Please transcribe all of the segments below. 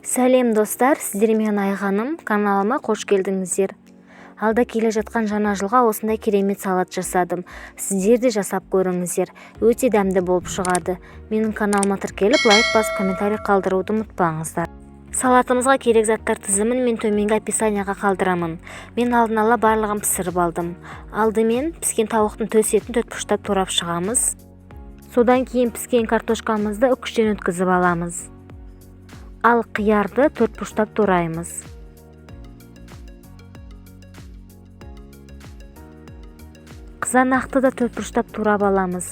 Сәлем достар, сіздермен Айғаным, каналыма қош келдіңіздер. Алда келе жатқан жаңа жылға осындай керемет салат жасадым. Сіздер де жасап көріңіздер. Өте дәмді болып шығады. Менің каналыма тіркеліп, лайк басып, комментарий қалдыруды ұмытпаңыздар. Салатымызға керек заттар тізімін мен төменгі описанияға қалдырамын. Мен алдын ала барлығын пісіріп алдым. Алдымен піскен тауықтың төс етін төртбұрыштап турап шығамыз. Содан кейін піскен картошкамызды үкіштен өткізіп аламыз. Ал қиярды төртбұрыштап тураймыз. Қызанақты да төртбұрыштап турап аламыз.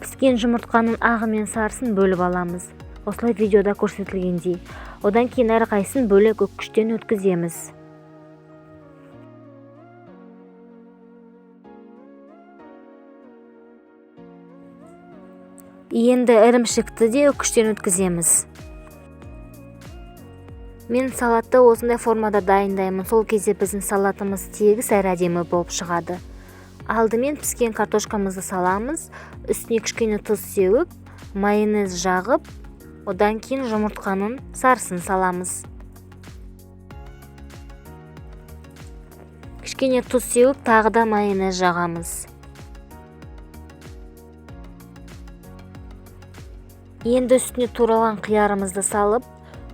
Піскен жұмыртқаның ағы мен сарысын бөліп аламыз. Осылай видеода көрсетілгендей. Одан кейін әрқайсысын бөлек үкіштен өткіземіз. Енді ірімшікті де үкіштен өткіземіз. Мен салатты осындай формада дайындаймын. Сол кезде біздің салатымыз тегіс әрі әдемі болып шығады. Алдымен піскен картошкамызды саламыз. Үстіне кішкене тұз сеуіп, майонез жағып, одан кейін жұмыртқаның сарысын саламыз. Кішкене тұз сеуіп, тағы да майонез жағамыз. Енді үстіне туралған қиярымызды салып,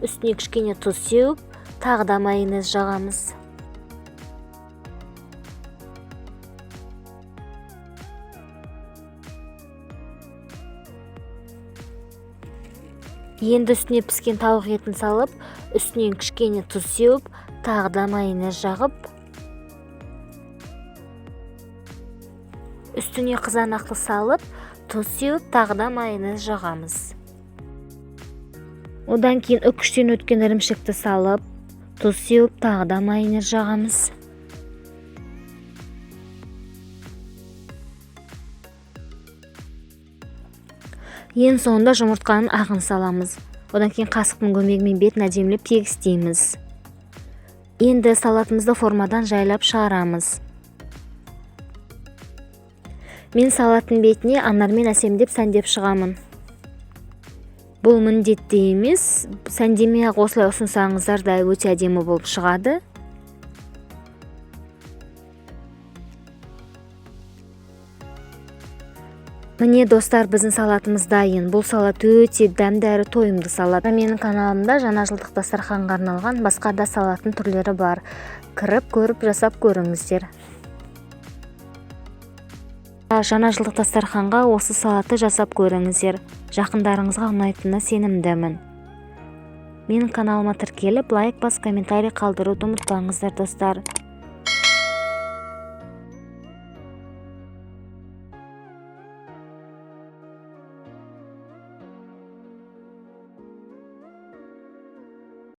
үстіне кішкене тұз сеуіп, тағы да майонез жағамыз. Енді үстіне піскен тауық етін салып, үстінен кішкене тұз сеуіп, тағы да майонез жағып, үстіне қызанақты салып, тұз сеуіп, тағы да майонез жағамыз. Одан кейін үкіштен өткен ірімшікті салып, тұз сеуіп, тағы да майонез жағамыз. Ең соңында жұмыртқаның ағын саламыз. Одан кейін қасықтың көмегімен бетін әдемілеп тегістейміз. Енді салатымызды формадан жайлап шығарамыз. Мен салаттың бетіне анармен әсемдеп сәндеп шығамын. Бұл міндетті емес, сәндемей-ақ осылай ұсынсаңыздар да өте әдемі болып шығады. Міне достар, біздің салатымыз дайын. Бұл салат өте дәмді әрі тойымды салат. Менің каналымда жаңа жылдық дастарханға арналған басқа да салаттың түрлері бар. Кіріп көріп жасап көріңіздер. Жаңа жылдық дастарханға осы салатты жасап көріңіздер. Жақындарыңызға ұнайтынына сенімдімін. Менің каналыма тіркеліп, лайк басып, комментарий қалдыруды ұмытпаңыздар достар.